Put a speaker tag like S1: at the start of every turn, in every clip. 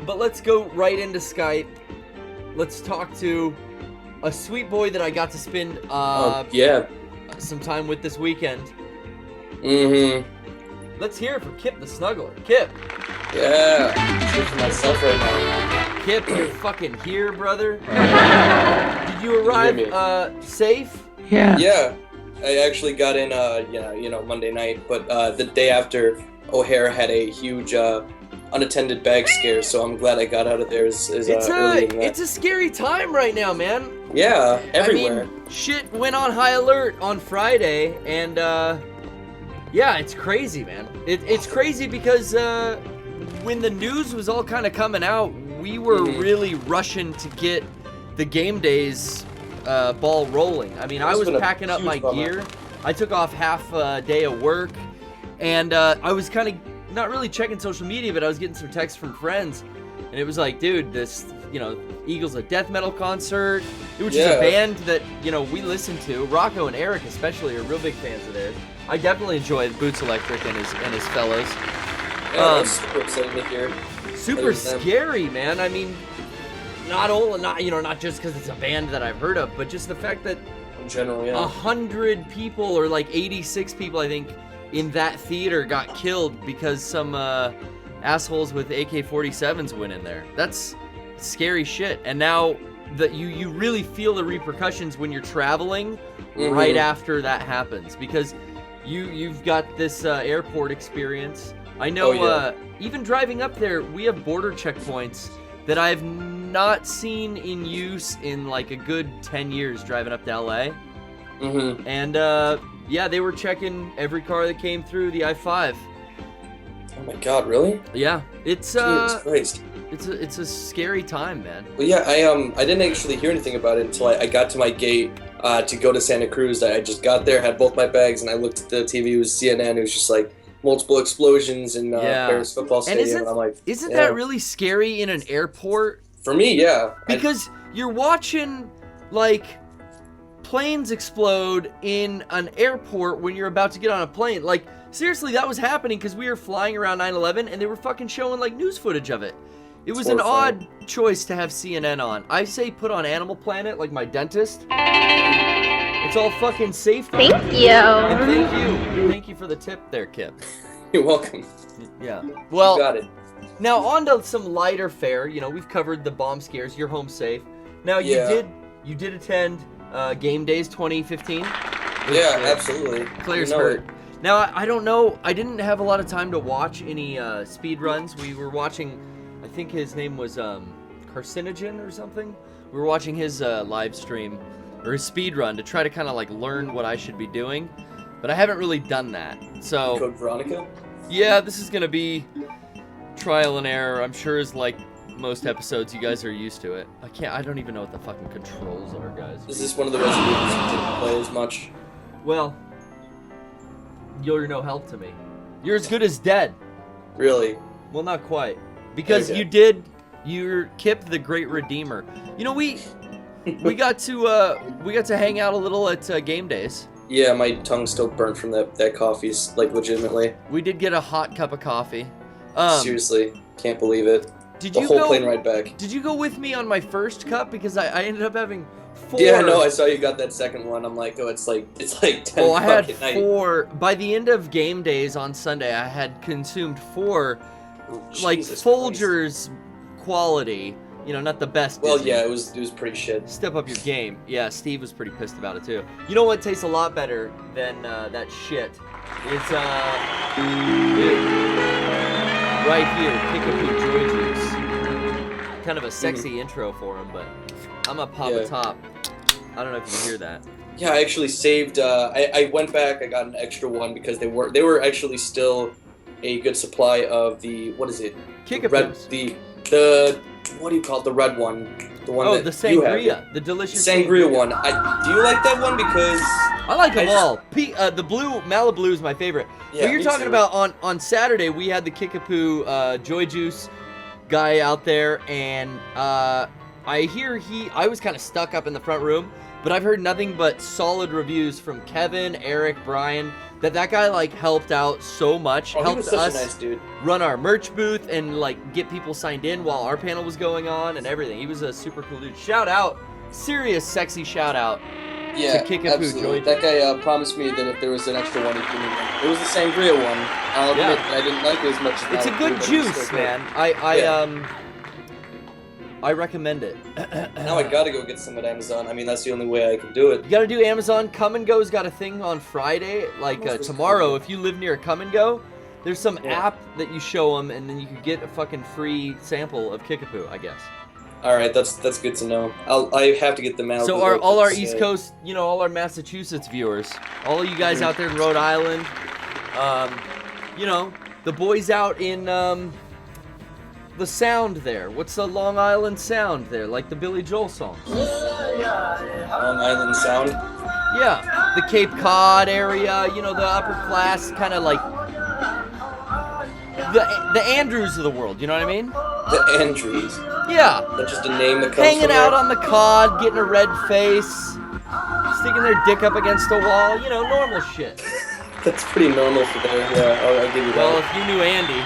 S1: But let's go right into Skype. Let's talk to a sweet boy that I got to spend some time with this weekend. Let's hear it for Kip the Snuggler. Kip.
S2: Yeah, I'm for myself right now.
S1: Kip, you're fucking here, brother. Did you arrive safe?
S3: Yeah.
S2: Yeah, I actually got in, Monday night, but the day after, O'Hare had a huge unattended bag scare, so I'm glad I got out of there early in that.
S1: It's a scary time right now, man.
S2: Yeah, everywhere.
S1: I mean, shit went on high alert on Friday, and yeah, it's crazy, man. It's crazy because when the news was all kind of coming out, we were really rushing to get the GameDays ball rolling. I mean, I was packing up my gear. I took off half a day of work, and I was kind of not really checking social media, but I was getting some texts from friends, and it was like, dude, this, Eagles a death metal concert, which is a band that, we listen to. Rocco and Eric especially are real big fans of theirs. I definitely enjoy Boots Electric and his fellows.
S2: Yeah, that's super exciting to hear.
S1: Super scary, man. I mean, not just because it's a band that I've heard of, but just the fact that
S2: in general,
S1: 100 people or like 86 people, I think, in that theater got killed because some assholes with AK-47s went in there. That's scary shit. And now that you really feel the repercussions when you're traveling right after that happens, because you've got this airport experience. I know even driving up there, we have border checkpoints that I've not seen in use in like a good 10 years driving up to LA. And they were checking every car that came through the I-5.
S2: Oh my god, really?
S1: Yeah, it's
S2: Jesus Christ.
S1: It's a scary time, man.
S2: Well, yeah, I didn't actually hear anything about it until I got to my gate to go to Santa Cruz. I just got there, had both my bags, and I looked at the TV. It was CNN. It was just like multiple explosions in Paris football stadium. And I'm like,
S1: isn't that really scary in an airport?
S2: For me, yeah.
S1: Because you're watching like planes explode in an airport when you're about to get on a plane. Like, seriously, that was happening because we were flying around 9/11 and they were fucking showing like news footage of it. It was an odd choice to have CNN on. I say put on Animal Planet, like my dentist. It's all fucking safety.
S3: Thank you.
S1: And thank you for the tip there, Kip.
S2: You're welcome.
S1: Yeah. Well,
S2: you got it.
S1: Now on to some lighter fare. We've covered the bomb scares. You're home safe. Now you did attend GameDays 2015.
S2: Yeah, absolutely.
S1: Claire's hurt. Now I don't know. I didn't have a lot of time to watch any speed runs. We were watching. I think his name was Carcinogen or something. We were watching his live stream or his speed run to try to kind of like learn what I should be doing, but I haven't really done that. So
S2: Code Veronica?
S1: Yeah, this is gonna be trial and error. I'm sure as like most episodes, you guys are used to it. I don't even know what the fucking controls are, guys.
S2: Is this one of the Resident Evils you didn't play as much?
S1: Well, you're no help to me. You're as good as dead.
S2: Really?
S1: Well, not quite. Because you're Kip the Great Redeemer. We got to hang out a little at GameDays.
S2: Yeah, my tongue's still burnt from that coffee, like legitimately.
S1: We did get a hot cup of coffee.
S2: Seriously, can't believe it.
S1: Did
S2: the
S1: you
S2: whole plane ride back.
S1: Did you go with me on my first cup? Because I ended up having 4.
S2: Yeah, no, I saw you got that second one. I'm like, it's like 10
S1: Oh, I had
S2: at night.
S1: 4. By the end of GameDays on Sunday, I had consumed 4. Like Folgers quality, not the best.
S2: Well,
S1: Disney.
S2: Yeah, it was pretty shit.
S1: Step up your game. Yeah, Steve was pretty pissed about it too. You know what tastes a lot better than that shit? It's right here, Kickapoo Joy Juice. Kind of a sexy intro for him, but I'm gonna pop a top. I don't know if you can hear that.
S2: Yeah, I actually saved. I went back. I got an extra one because they were actually still a good supply of the, what is it?
S1: Kickapoos.
S2: The what do you call it? The red one. The one
S1: the sangria. The delicious
S2: sangria one. Do you like that one? Because
S1: I like them all. The blue Malibu is my favorite.
S2: Yeah,
S1: but you're talking about on Saturday we had the Kickapoo Joy Juice guy out there, and I was kind of stuck up in the front room, but I've heard nothing but solid reviews from Kevin, Eric, Brian. That guy like helped out so much.
S2: Oh,
S1: helped
S2: he was such
S1: us
S2: a nice dude.
S1: Run our merch booth and like get people signed in while our panel was going on and everything. He was a super cool dude. Shout out, serious sexy shout out.
S2: Yeah,
S1: to Kickapoo.
S2: absolutely. That guy promised me that if there was an extra one, he'd give me one. It was the sangria one. I'll admit that I didn't like it as much as
S1: it's a good juice, man. I recommend it.
S2: Now I gotta go get some at Amazon. I mean, that's the only way I can do it.
S1: You gotta do Amazon. Come and Go's got a thing on Friday, like tomorrow. If you live near Come and Go, there's some app that you show them, and then you can get a fucking free sample of Kickapoo, I guess.
S2: All right, that's good to know. I have to get them out.
S1: So all our East Coast, all our Massachusetts viewers, all of you guys out there in Rhode Island, the boys out in the Sound there. What's the Long Island Sound there? Like the Billy Joel song.
S2: Long Island Sound?
S1: Yeah, the Cape Cod area, the upper class, kind of like the Andrews of the world, you know what I mean?
S2: The Andrews.
S1: Yeah.
S2: That's just a name that comes
S1: hanging out on the cod, getting a red face, sticking their dick up against a wall, normal shit.
S2: That's pretty normal for there, yeah, I'll give you that.
S1: Well, if you knew Andy.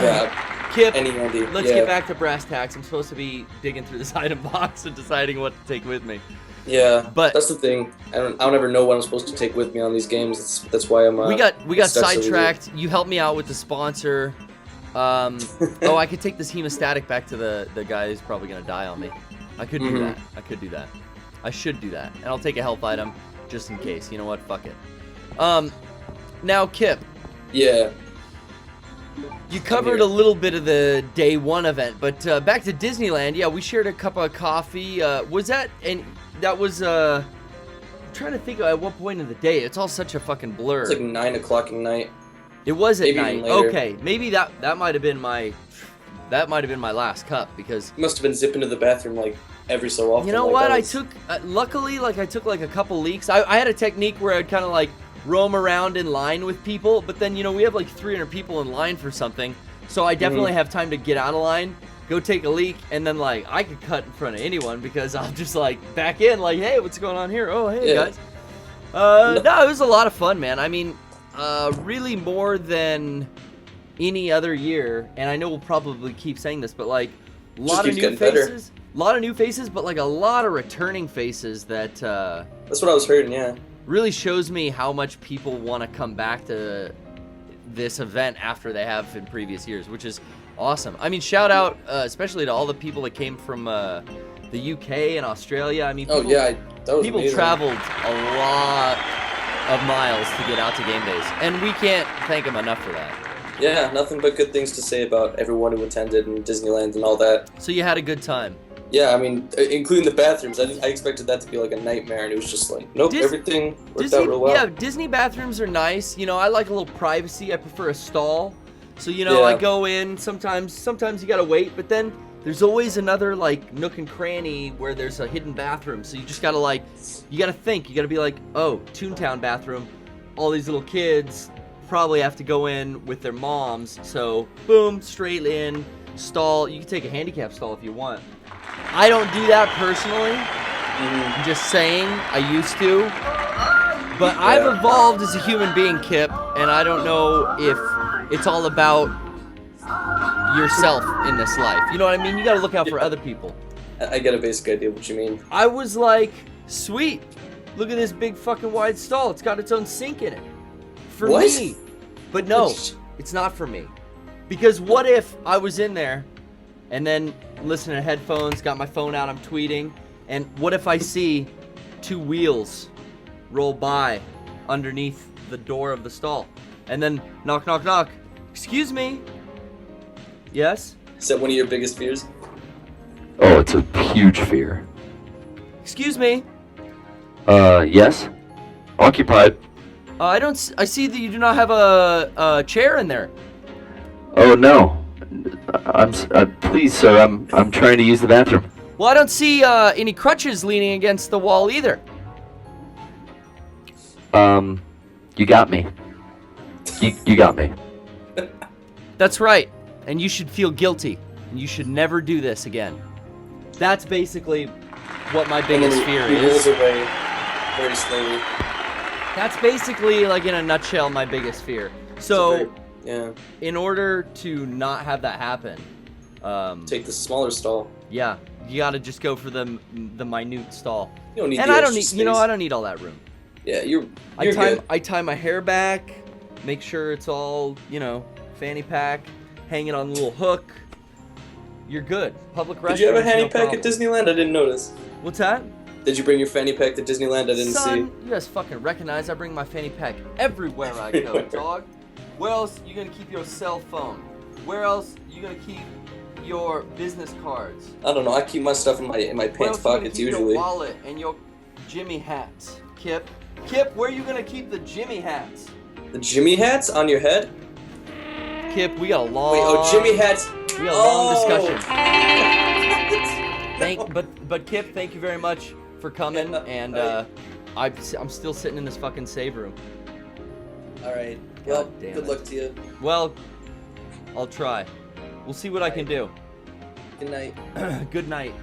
S2: Yeah.
S1: Kip,
S2: Andy,
S1: let's get back to brass tacks. I'm supposed to be digging through this item box and deciding what to take with me.
S2: Yeah,
S1: but
S2: that's the thing. I don't ever know what I'm supposed to take with me on these games. That's why I'm.
S1: We got sidetracked. You helped me out with the sponsor. I could take this hemostatic back to the guy who's probably gonna die on me. I could do that. I could do that. I should do that, and I'll take a health item just in case. You know what? Fuck it. Now Kip.
S2: Yeah.
S1: You covered a little bit of the day one event, but back to Disneyland. Yeah, we shared a cup of coffee. Was that and that was I'm trying to think at what point of the day. It's all such a fucking blur.
S2: It's like 9 o'clock at night.
S1: It was at night. Okay, maybe that might have been my last cup because
S2: you must have been zipping to the bathroom like every so often.
S1: You know what? I took luckily I took like a couple leaks. I had a technique where I'd kind of like roam around in line with people, but then we have like 300 people in line for something, so I definitely have time to get out of line, go take a leak, and then like I could cut in front of anyone because I'll just like back in like, hey, what's going on here? Oh, hey guys. No, it was a lot of fun, man. I mean, really more than any other year, and I know we'll probably keep saying this, but like a lot of new faces, but like a lot of returning faces that
S2: that's what I was hearing, yeah.
S1: Really shows me how much people want to come back to this event after they have in previous years, which is awesome. I mean, shout out especially to all the people that came from the UK and Australia. I mean, people traveled a lot of miles to get out to GameDays, and we can't thank them enough for that.
S2: Yeah, nothing but good things to say about everyone who attended and Disneyland and all that.
S1: So you had a good time.
S2: Yeah, I mean, including the bathrooms. I expected that to be like a nightmare, and it was just like, nope, everything worked out real well.
S1: Yeah, Disney bathrooms are nice. I like a little privacy. I prefer a stall. So, I go in. Sometimes you gotta wait, but then there's always another like nook and cranny where there's a hidden bathroom. So you just gotta you gotta think. You gotta be like, oh, Toontown bathroom. All these little kids probably have to go in with their moms. So, boom, straight in, stall. You can take a handicap stall if you want. I don't do that personally. I'm just saying, I used to. But I've evolved as a human being, Kip, and I don't know if it's all about yourself in this life. You know what I mean? You gotta look out for other people.
S2: I get a basic idea of what you mean.
S1: I was like, sweet, look at this big fucking wide stall. It's got its own sink in it. For me. But no, it's not for me. Because what if I was in there and then listening to headphones, got my phone out, I'm tweeting, and what if I see 2 wheels roll by underneath the door of the stall, and then knock, knock, knock, excuse me, yes?
S2: Is that one of your biggest fears?
S3: Oh, it's a huge fear.
S1: Excuse me?
S3: Yes? Occupied.
S1: I see that you do not have a chair in there.
S3: Oh, no. Please, sir, I'm trying to use the bathroom.
S1: Well, I don't see any crutches leaning against the wall either.
S3: You got me. You got me.
S1: That's right, and you should feel guilty, and you should never do this again. That's basically what my biggest fear
S2: he
S1: is.
S2: rolls away very slowly.
S1: That's basically, like, in a nutshell, my biggest fear. So,
S2: yeah.
S1: in order to not have that happen,
S2: take the smaller stall.
S1: Yeah, you gotta just go for the minute stall.
S2: You don't need
S1: and
S2: the
S1: I don't
S2: extra
S1: need,
S2: space.
S1: you know, I don't need all that room.
S2: Yeah, you're
S1: I
S2: good.
S1: tie my hair back, make sure it's all, you know, fanny pack, hang it on a little hook. You're good. Public restrooms.
S2: Did you have a fanny
S1: no
S2: pack
S1: problem.
S2: at Disneyland? I didn't notice.
S1: What's that?
S2: Did you bring your fanny pack to Disneyland? I didn't
S1: Son,
S2: see.
S1: you guys fucking recognize I bring my fanny pack everywhere I go, dog. Where else you gonna keep your cell phone? Where else you gonna keep your business cards?
S2: I don't know. I keep my stuff in my
S1: Where
S2: pants
S1: else
S2: pockets
S1: you gonna keep
S2: usually.
S1: Your wallet and your Jimmy hats, Kip. Where are you gonna keep the Jimmy hats?
S2: The Jimmy hats on your head?
S1: Kip, we got a long.
S2: Wait, oh, Jimmy hats.
S1: We got a long discussion. But Kip, thank you very much for coming, and I'm still sitting in this fucking save room.
S2: All right. Well,
S1: damn
S2: good
S1: it.
S2: luck to you.
S1: Well, I'll try. We'll see what I can do.
S2: Good night.
S1: Good night.